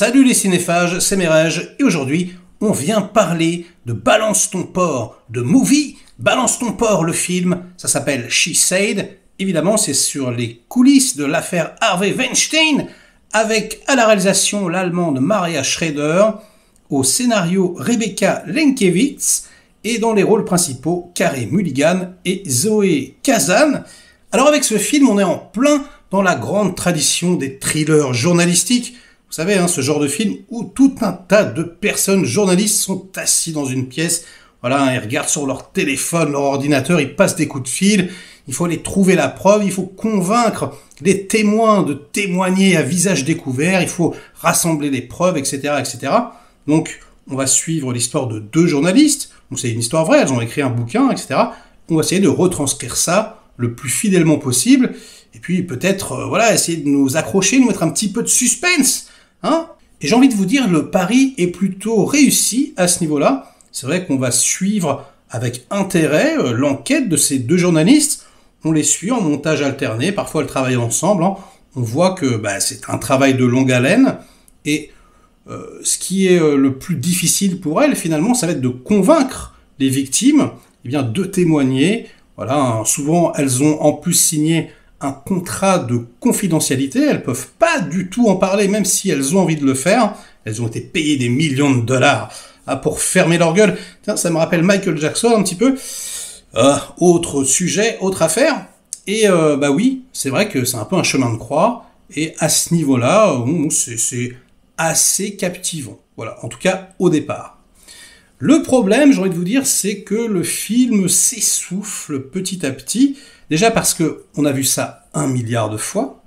Salut les cinéphages, c'est Merege, et aujourd'hui, on vient parler de Balance ton porc, de Movie. Balance ton porc, le film, ça s'appelle She Said. Évidemment, c'est sur les coulisses de l'affaire Harvey Weinstein, avec à la réalisation l'allemande Maria Schrader, au scénario Rebecca Lenkiewicz, et dans les rôles principaux, Carey Mulligan et Zoé Kazan. Alors avec ce film, on est en plein dans la grande tradition des thrillers journalistiques. Vous savez, ce genre de film où tout un tas de personnes, journalistes, sont assis dans une pièce. Voilà, ils regardent sur leur téléphone, leur ordinateur, ils passent des coups de fil. Il faut aller trouver la preuve, il faut convaincre les témoins de témoigner à visage découvert, il faut rassembler les preuves, etc., etc. Donc, on va suivre l'histoire de deux journalistes. Donc, c'est une histoire vraie, elles ont écrit un bouquin, etc. On va essayer de retranscrire ça le plus fidèlement possible. Et puis, peut-être, essayer de nous accrocher, nous mettre un petit peu de suspense. Et j'ai envie de vous dire, le pari est plutôt réussi à ce niveau-là. C'est vrai qu'on va suivre avec intérêt l'enquête de ces deux journalistes. On les suit en montage alterné, parfois elles travaillent ensemble. On voit que c'est un travail de longue haleine. Et ce qui est le plus difficile pour elles, finalement, ça va être de convaincre les victimes de témoigner. Voilà, souvent, elles ont en plus signé un contrat de confidentialité, elles peuvent pas du tout en parler, même si elles ont envie de le faire. Elles ont été payées des millions de dollars pour fermer leur gueule. Tiens, ça me rappelle Michael Jackson un petit peu. Autre sujet, autre affaire. Et oui, c'est vrai que c'est un peu un chemin de croix. Et à ce niveau-là, c'est assez captivant. Voilà, en tout cas au départ. Le problème, j'ai envie de vous dire, c'est que le film s'essouffle petit à petit. Déjà parce que on a vu ça 1 milliard de fois.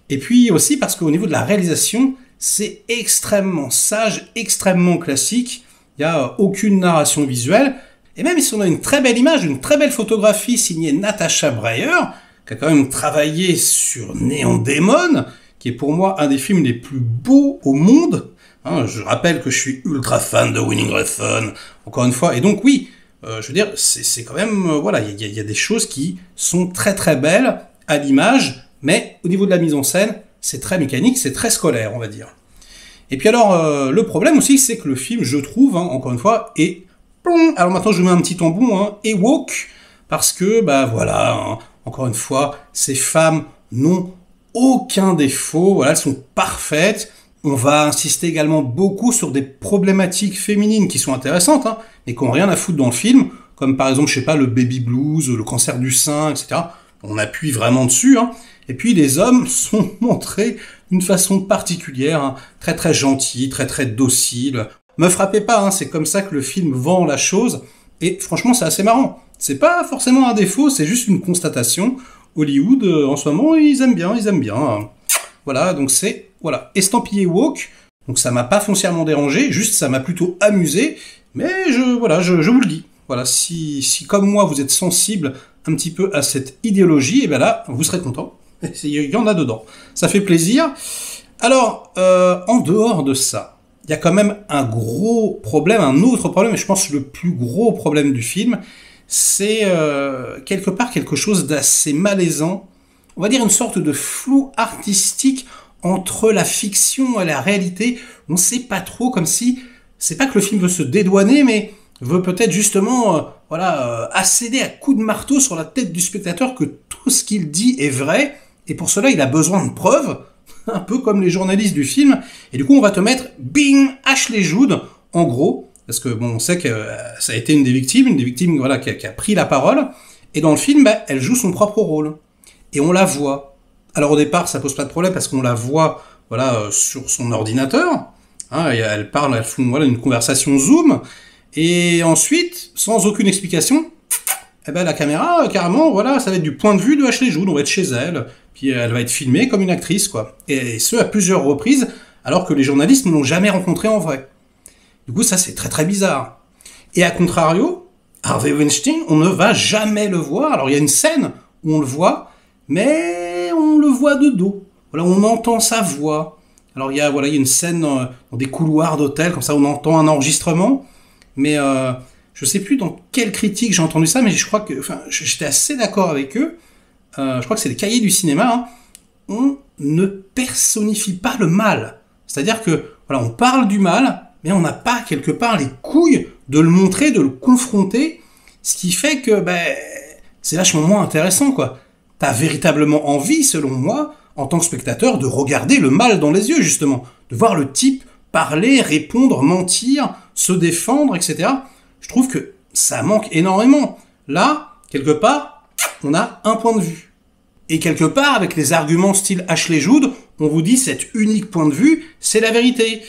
Et puis aussi parce qu'au niveau de la réalisation, c'est extrêmement sage, extrêmement classique. Il n'y a aucune narration visuelle. Et même si on a une très belle image, une très belle photographie signée Natasha Breyer, qui a quand même travaillé sur Neon Demon, qui est pour moi un des films les plus beaux au monde. Je rappelle que je suis ultra fan de Winning Refn, encore une fois. Et donc oui, je veux dire, c'est quand même, il y a des choses qui sont très très belles à l'image, mais au niveau de la mise en scène, c'est très mécanique, c'est très scolaire, on va dire. Et puis alors, le problème aussi, c'est que le film, je trouve, encore une fois, est... Alors maintenant, je mets un petit tampon, est woke, parce que, encore une fois, ces femmes n'ont aucun défaut, elles sont parfaites. On va insister également beaucoup sur des problématiques féminines qui sont intéressantes, mais qui n'ont rien à foutre dans le film, comme par exemple, le baby blues, le cancer du sein, etc. On appuie vraiment dessus, Et puis les hommes sont montrés d'une façon particulière, très très gentils, très très dociles. Me frappez pas, c'est comme ça que le film vend la chose, et franchement c'est assez marrant. C'est pas forcément un défaut, c'est juste une constatation. Hollywood, en ce moment, ils aiment bien. Voilà, donc c'est... estampillé woke, donc ça m'a pas foncièrement dérangé, juste ça m'a plutôt amusé, mais je vous le dis. Voilà, si comme moi vous êtes sensible un petit peu à cette idéologie, et là, vous serez content. Il y en a dedans. Ça fait plaisir. Alors, en dehors de ça, il y a quand même un gros problème, un autre problème, et je pense que le plus gros problème du film, c'est quelque part quelque chose d'assez malaisant. On va dire une sorte de flou artistique entre la fiction et la réalité. On ne sait pas trop, comme si, c'est pas que le film veut se dédouaner, mais veut peut-être justement, accéder à coups de marteau sur la tête du spectateur que tout ce qu'il dit est vrai, et pour cela il a besoin de preuves, un peu comme les journalistes du film, et du coup on va te mettre, bing, Ashley Judd, en gros, parce que on sait que ça a été une des victimes qui a pris la parole, et dans le film, elle joue son propre rôle, et on la voit. Alors au départ, ça pose pas de problème parce qu'on la voit, sur son ordinateur. Et elle parle, elles font une conversation Zoom. Et ensuite, sans aucune explication, la caméra, carrément, ça va être du point de vue de Ashley Judd. On va être chez elle, puis elle va être filmée comme une actrice, quoi. Et ce à plusieurs reprises, alors que les journalistes ne l'ont jamais rencontrée en vrai. Du coup, ça c'est très très bizarre. Et à contrario, Harvey Weinstein, on ne va jamais le voir. Alors il y a une scène où on le voit, mais on le voit de dos. On entend sa voix. Alors il y a une scène dans des couloirs d'hôtel, comme ça on entend un enregistrement. Mais je sais plus dans quelle critique j'ai entendu ça, mais je crois que, j'étais assez d'accord avec eux. Je crois que c'est les cahiers du cinéma. On ne personnifie pas le mal. C'est-à-dire que, voilà, on parle du mal, mais on n'a pas, quelque part, les couilles de le montrer, de le confronter, ce qui fait que, c'est vachement moins intéressant, quoi. T'as véritablement envie, selon moi, en tant que spectateur, de regarder le mal dans les yeux, justement. De voir le type parler, répondre, mentir, se défendre, etc. Je trouve que ça manque énormément. Là, quelque part, on a un point de vue. Et quelque part, avec les arguments style Ashley Judd, on vous dit cet unique point de vue, c'est la vérité.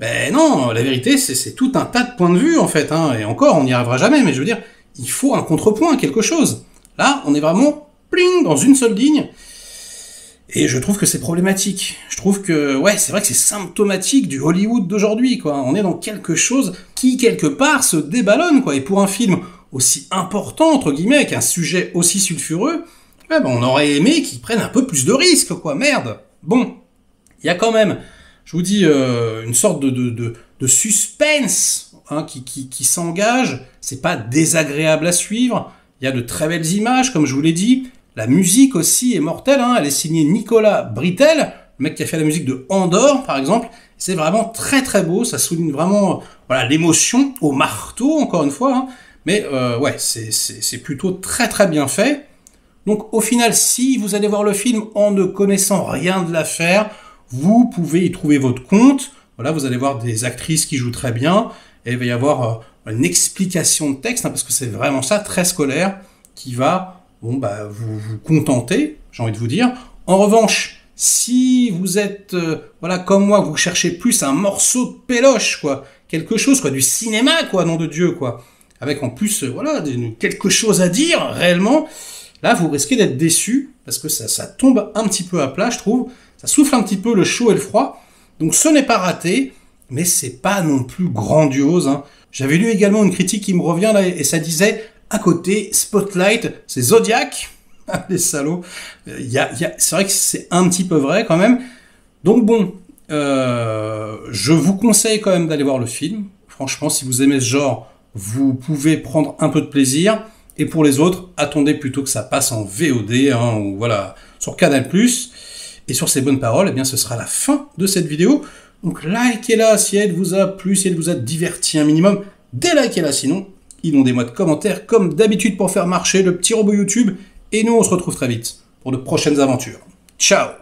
Ben non, la vérité, c'est tout un tas de points de vue, en fait. Et encore, on n'y arrivera jamais, mais je veux dire, il faut un contrepoint, quelque chose. Là, on est vraiment, pling, dans une seule ligne. Et je trouve que c'est problématique. Je trouve que, ouais, c'est vrai que c'est symptomatique du Hollywood d'aujourd'hui, quoi. On est dans quelque chose qui, quelque part, se déballonne, quoi. Et pour un film aussi important, entre guillemets, avec un sujet aussi sulfureux, on aurait aimé qu'ils prennent un peu plus de risques, quoi. Merde. Bon. Il y a quand même, je vous dis, une sorte de suspense, qui s'engage. C'est pas désagréable à suivre. Il y a de très belles images, comme je vous l'ai dit. La musique aussi est mortelle, elle est signée Nicolas Britell, le mec qui a fait la musique de Andor, par exemple. C'est vraiment très très beau, ça souligne vraiment l'émotion au marteau, encore une fois. Mais ouais, c'est plutôt très très bien fait. Donc au final, si vous allez voir le film en ne connaissant rien de l'affaire, vous pouvez y trouver votre compte. Voilà, vous allez voir des actrices qui jouent très bien, et il va y avoir une explication de texte, parce que c'est vraiment ça, très scolaire, qui va vous contenter, j'ai envie de vous dire. En revanche, si vous êtes, comme moi, vous cherchez plus un morceau de péloche, quoi, quelque chose, quoi, du cinéma, quoi, nom de Dieu, quoi, avec en plus, quelque chose à dire, réellement, là, vous risquez d'être déçu, parce que ça tombe un petit peu à plat, je trouve, ça souffle un petit peu le chaud et le froid, donc ce n'est pas raté, mais c'est pas non plus grandiose, J'avais lu également une critique qui me revient, là, et ça disait, à côté, Spotlight, c'est Zodiac. Les salauds. C'est vrai que c'est un petit peu vrai quand même. Donc bon, je vous conseille quand même d'aller voir le film. Franchement, si vous aimez ce genre, vous pouvez prendre un peu de plaisir. Et pour les autres, attendez plutôt que ça passe en VOD, ou voilà, sur Canal+. Et sur ces bonnes paroles, eh bien, ce sera la fin de cette vidéo. Donc likez-la si elle vous a plu, si elle vous a diverti un minimum. Délikez-la sinon. Inondez-moi de commentaires comme d'habitude pour faire marcher le petit robot YouTube. Et nous, on se retrouve très vite pour de prochaines aventures. Ciao!